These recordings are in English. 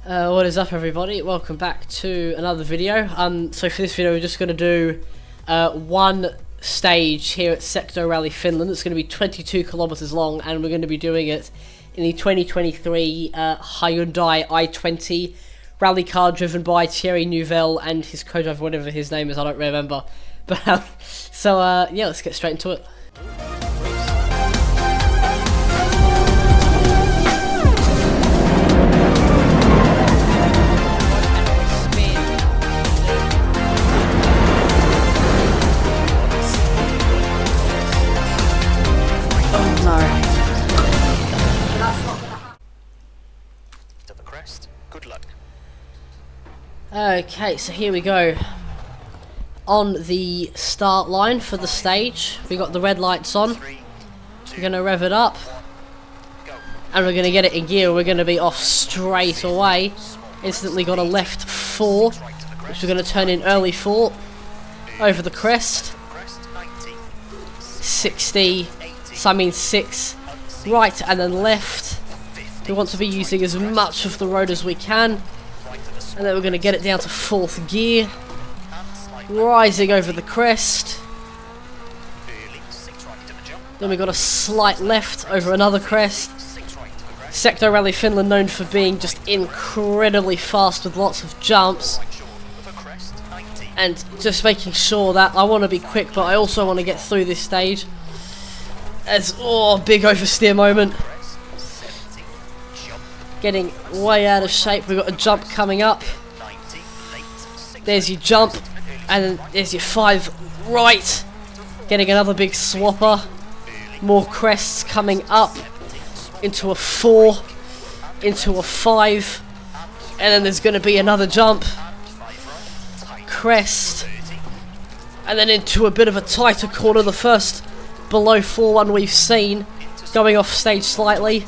What is up, everybody? Welcome back to another video. So for this video we're just going to do one stage here at Secto Rally Finland. It's going to be 22 kilometers long, and we're going to be doing it in the 2023 Hyundai i20 rally car driven by Thierry Neuville and his co-driver, whatever his name is, I don't remember. But yeah, let's get straight into it. Okay, so here we go. On the start line for the stage, we got the red lights on. We're going to rev it up, and we're going to get it in gear. We're going to be off straight away. Instantly got a left 4, which we're going to turn in early 4 over the crest. 60, so I mean 6, right and then left. We want to be using as much of the road as we can. And then we're going to get it down to 4th gear, rising over the crest. Then we've got a slight left over another crest. Secto Rally Finland known for being just incredibly fast with lots of jumps. And just making sure that I want to be quick, but I also want to get through this stage. As, oh, big oversteer moment. Getting way out of shape. We've got a jump coming up. There's your jump, and then there's your 5 right. Getting another big swapper. More crests coming up into a 4, into a 5, and then there's going to be another jump, crest, and then into a bit of a tighter corner. The first below 4 one we've seen, going off stage slightly.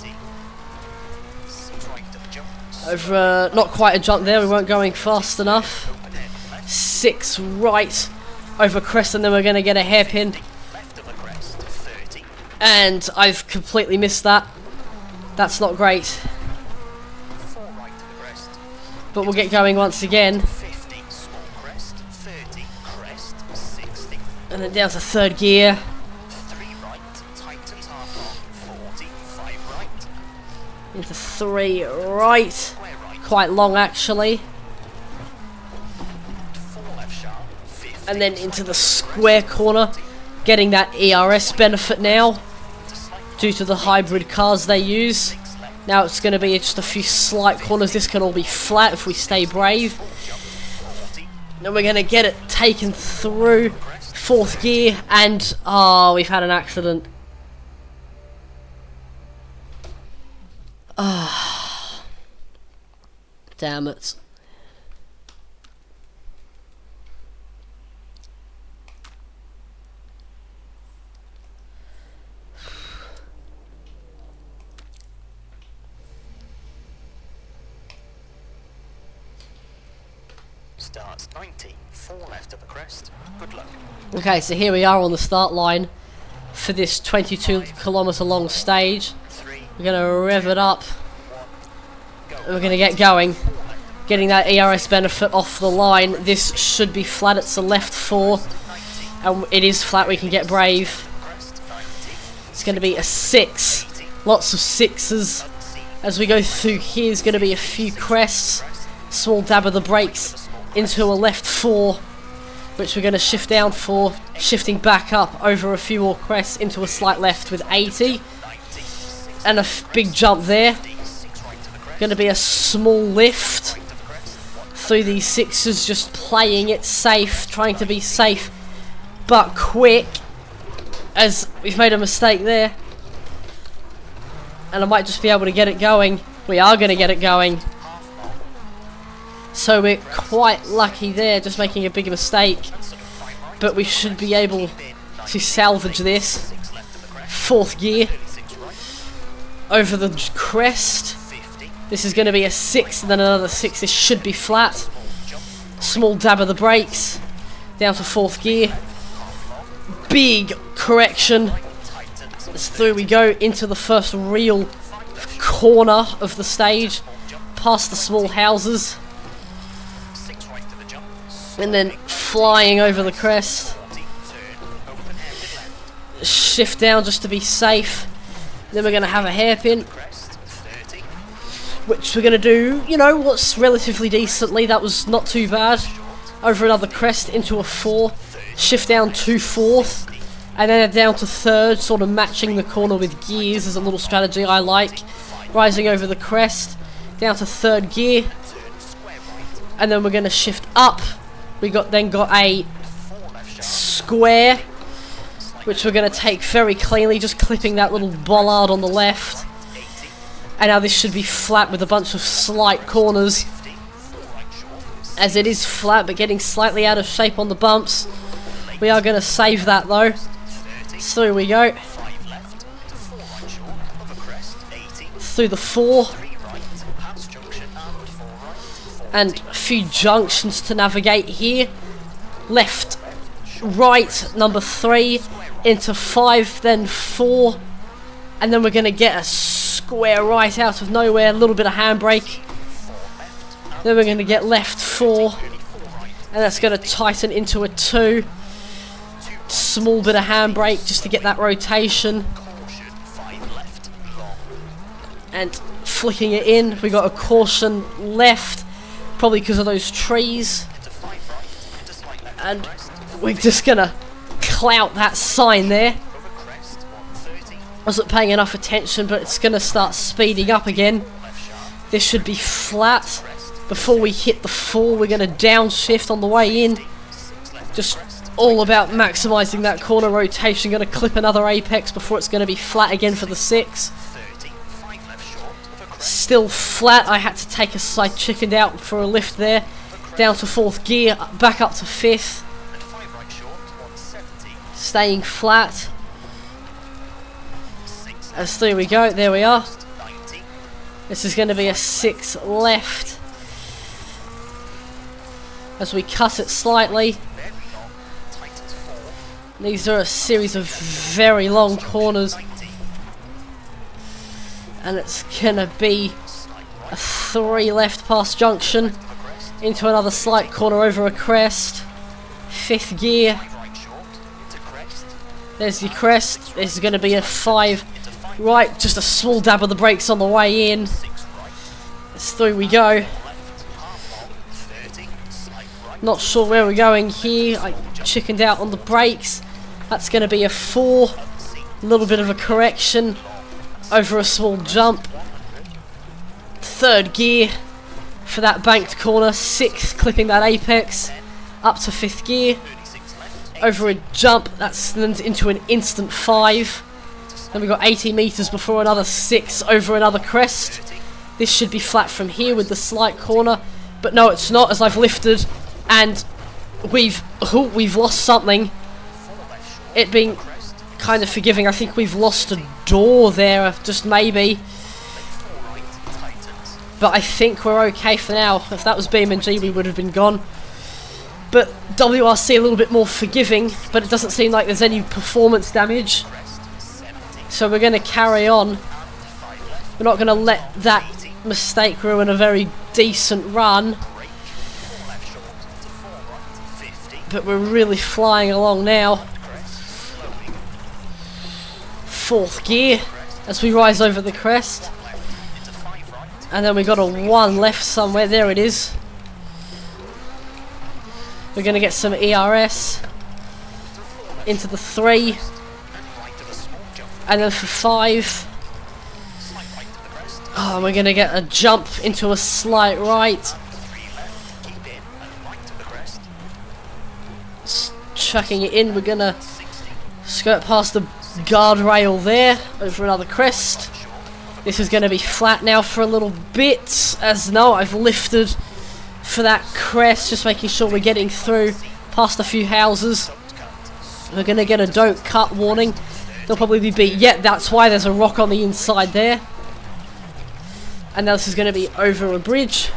Over, not quite a jump there, we weren't going fast enough. 6 right over crest, and then we're going to get a hairpin. And I've completely missed that. That's not great. But we'll get going once again. And then down to 3rd gear. Into 3 right. Quite long actually. And then into the square corner. Getting that ERS benefit now, due to the hybrid cars they use. Now it's going to be just a few slight corners. This can all be flat if we stay brave. Then we're going to get it taken through 4th gear. And, oh, we've had an accident. Ah, damn it. Starts 90, 4 left of the crest. Good luck. Okay, so here we are on the start line for this 22 kilometer long stage. We're going to rev it up, and we're going to get going. Getting that ERS benefit off the line. This should be flat. It's a left 4, and it is flat. We can get brave. It's going to be a 6. Lots of 6s. As we go through here, there's going to be a few crests. Small dab of the brakes into a left 4, which we're going to shift down for. Shifting back up over a few more crests into a slight left with 80. And a big jump there. Going to be a small lift through these 6s, just playing it safe, trying to be safe but quick, as we've made a mistake there. And I might just be able to get it going. We are going to get it going. So we're quite lucky there, just making a big mistake. But we should be able to salvage this. 4th gear. Over the crest. This is going to be a 6 and then another 6. This should be flat. Small dab of the brakes. Down to 4th gear. Big correction. As through we go into the first real corner of the stage. past the small houses, 6 right to the jump. and then flying over the crest. 40, turn, open hairpin left. Shift down just to be safe. Then we're going to have a hairpin, Crest, 30. which we're going to do, you know, what's relatively decently. That was not too bad. Over another crest into a 4. Shift down to 4th. And then down to 3rd, sort of matching the corner with gears is a little strategy I like. Rising over the crest, down to 3rd gear. Turn square right. And then we're going to shift up. We got a 4 left sharp. square, which we're going to take very cleanly, just clipping that little bollard on the left. 80. And now this should be flat with a bunch of slight corners, 50. 4 right short. as it is flat but getting slightly out of shape on the bumps. We are going to save that though. 30. So here we go, 5 left. To 4 right short. Over crest. 80. through the 4, 3 right. Past junction and 4 right. 40. and a few junctions to navigate here. Left, right, number 3, into 5, then 4, and then we're going to get a square right out of nowhere, a little bit of handbrake. Then we're going to get left 4, and that's going to tighten into a 2. Small bit of handbrake just to get that rotation, Caution. 5 left. Long. and flicking it in. We got a caution left, probably because of those trees, Into 5 right. Into slight left. and Crest. we're just going to clout that sign there. Over crest. 130. Wasn't paying enough attention, but it's going to start speeding up again. Left sharp. This should be flat. Crest. Before we hit the 4, we're going to downshift on the way in. 6 left. Just all about maximising that corner rotation. Going to clip another apex before it's going to be flat again for the 6. 30. 5 left short. Over crest. Still flat. I had to take a side chickened out for a lift there. Down to 4th gear, back up to 5th. And 5 right short. 170. Staying flat. 6 As there we go, there we are. 90. This is going to be a 6 left. As we cut it slightly. Very long. Tightens 4. These are a series of very long corners, 90. and it's gonna be a 3 left past junction into another slight corner over a crest. 5th gear, 5 right short. Into crest. there's your crest. This is gonna be a 5 Into 5 right, just a small dab of the brakes on the way in. 6 right. It's through we go. Left. Half long. 30. Slight right. Not sure where we're going here. I chickened out on the brakes. That's gonna be a 4. A little bit of a correction over a small jump. 3rd gear for that banked corner. 6th clipping that apex. Up to 5th gear. 36 left. Over a jump. That's then into an instant 5. Then we got 80 meters before another 6 over another crest. This should be flat from here with the slight corner, but no, it's not, as I've lifted and we've lost something. It being kind of forgiving. I think we've lost a door there, just maybe. But I think we're okay for now. If that was BeamNG, we would have been gone. But WRC a little bit more forgiving, but it doesn't seem like there's any performance damage. So we're going to carry on. We're not going to let that mistake ruin a very decent run. But we're really flying along now. 4th gear as we rise over the crest. And then we got a 1 left somewhere. There it is. We're going to get some ERS into the 3. And then for 5. Oh, we're going to get a jump into a slight right. Chucking it in, we're going to skirt past the guardrail there, over another crest. This is going to be flat now for a little bit, as no, I've lifted for that crest, just making sure we're getting through past a few houses. We're going to get a don't cut warning. They'll probably be beat. Yeah, that's why there's a rock on the inside there. And now this is going to be over a bridge.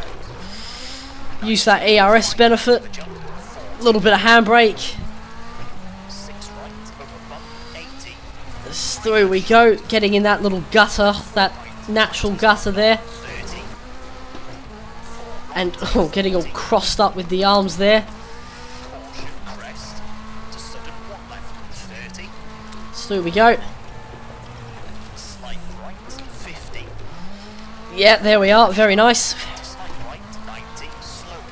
Use that ERS benefit. A little bit of handbrake. Through we go, getting in that little gutter, that natural gutter there. And oh, getting all crossed up with the arms there. Caution, crest. To sudden 1 left, 30. So here we go. Slight right, 50. Yeah, there we are. Very nice. To slight right, 90. Slowly.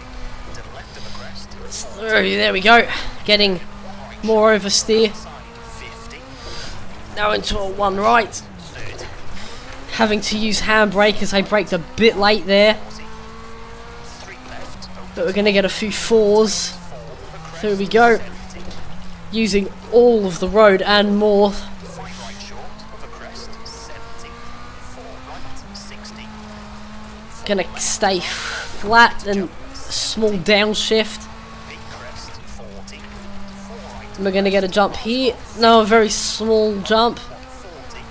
To the left of the crest. So there we go. Getting more oversteer. Side, 50. Now into a 1 right. 30. Having to use handbrake as I braked a bit late there. 40. 3 left. But we're going to get a few 4s. 4 of the crest. There we go. 70. Using all of the road and more. 5 right short of the crest. 70. 4 right, 60. Gonna stay flat and small downshift. Big crest, 40. 4 right, And we're gonna get a jump here. No, a very small jump. 40.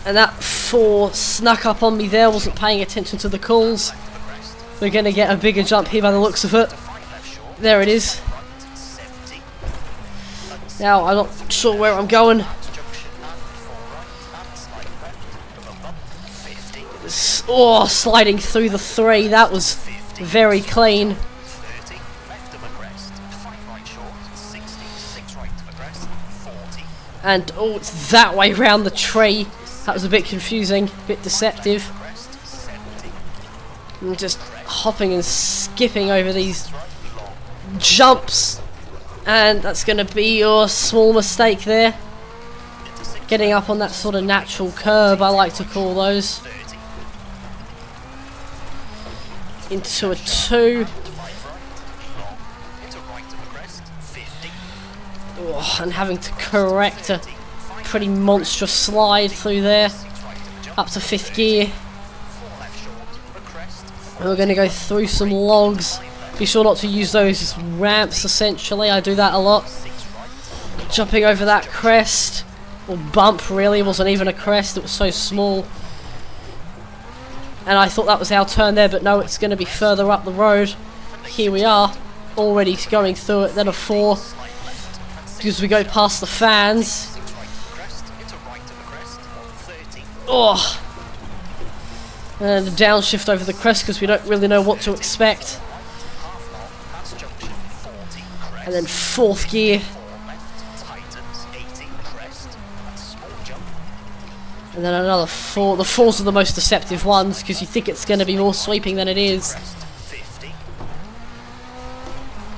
And that 4 snuck up on me there, wasn't paying attention to the calls. Left of the crest. We're gonna get a bigger jump here by the looks of it. 5 left short. There it is. Right, 70. Now, I'm not sure where I'm going. Junction and 4 right and slight left of a bump. 50. Oh, sliding through the 3, that was very clean. 30. Left of the crest. 5 right short. 60. 6 right of the crest. 40. And oh, it's that way round the tree. That was a bit confusing, a bit deceptive. Crest, 70. I'm just hopping and skipping over these Right long. jumps. And that's going to be your small mistake there. Into 6 Getting up on that sort of natural curb, I like to call those. 30. Into a 2. 5 right. Long. Into right of the crest. 50. Oh, and having to correct a pretty monstrous slide through there. 6 right of the jump. Up to 5th gear. 4 left short of the crest. And we're going to go through some logs. Be sure not to use those as ramps, essentially. I do that a lot. 6 right. Jumping over that crest. Or bump, really. It wasn't even a crest. It was so small. And I thought that was our turn there, but no, it's going to be further up the road. Here we are. Already going through it. Then a 4. Because we go past the fans. 6 right of the crest. Into right of the crest. 30. Oh! And a downshift over the crest because we don't really know what to expect. Half long. Past junction. 40. Crest. And then 4th gear. 4 left. Tightens. 80. Crest. And small jump. And then another 4. The 4s are the most deceptive ones because you think it's going to be more sweeping than it is. Crest. 50.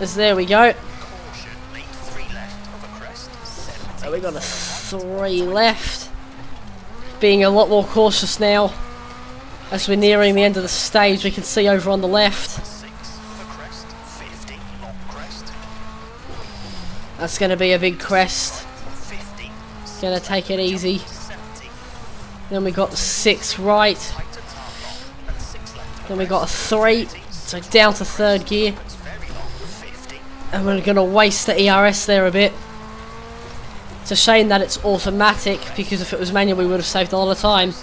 As there we go. Caution. Lead 3 left of a crest. 70. So we got a 3 left. Being a lot more cautious now. As we're nearing the end of the stage, we can see over on the left. 6 of a crest. 50. Long crest. That's going to be a big crest. 50. Going to take it easy. 70. Then we got the 6 right. Tightens half long. And 6 left. Then we got a 3. So down to 3rd gear. It's very long. 50. And we're going to waste the ERS there a bit. It's a shame that it's automatic, because if it was manual we would have saved a lot of time. To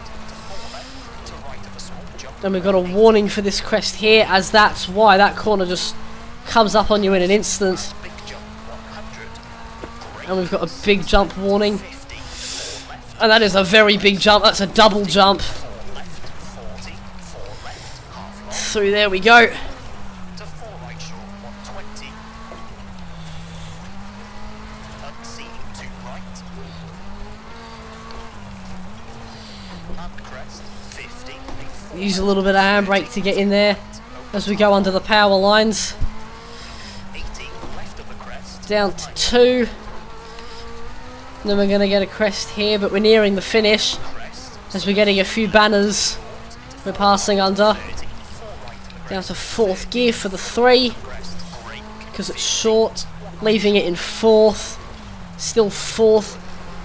right of a small jump. And we've got a warning for this crest here, as that's why that corner just comes up on you in an instant. Big jump. 100. And we've got a big jump warning. 50. 4 left. And that is a very big jump, that's a double jump. 4 left. 40. 4 left. Half long. Through there we go. To 4 right short. 120. Unseen. 2 right. And crest. 50. Use a little bit of handbrake to get in there as we go under the power lines. 80. Left of the crest. Down to 2. And then we're going to get a crest here, but we're nearing the finish Crest. as we're getting a few banners we're passing under. 30. 4 right of the Down to 4th gear for the 3 crest. Brake. because it's short, leaving it in 4th. Still 4th,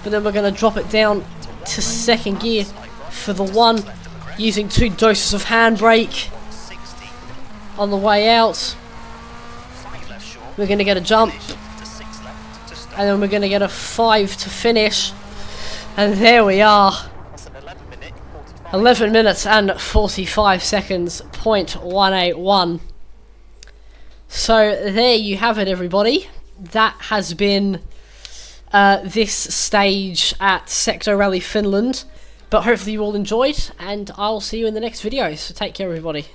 but then we're going to drop it down to 2nd gear for the 1, using 2 doses of handbrake 60. on the way out. 5 left short. We're going to get a jump, To 6 left. To stop. and then we're going to get a 5 to finish. And there we are. That's an 11 minute. 45. 11 minutes and 45 seconds, .181. So there you have it, everybody. That has been this stage at Secto Rally Finland. But hopefully you all enjoyed, and I'll see you in the next video. So take care, everybody.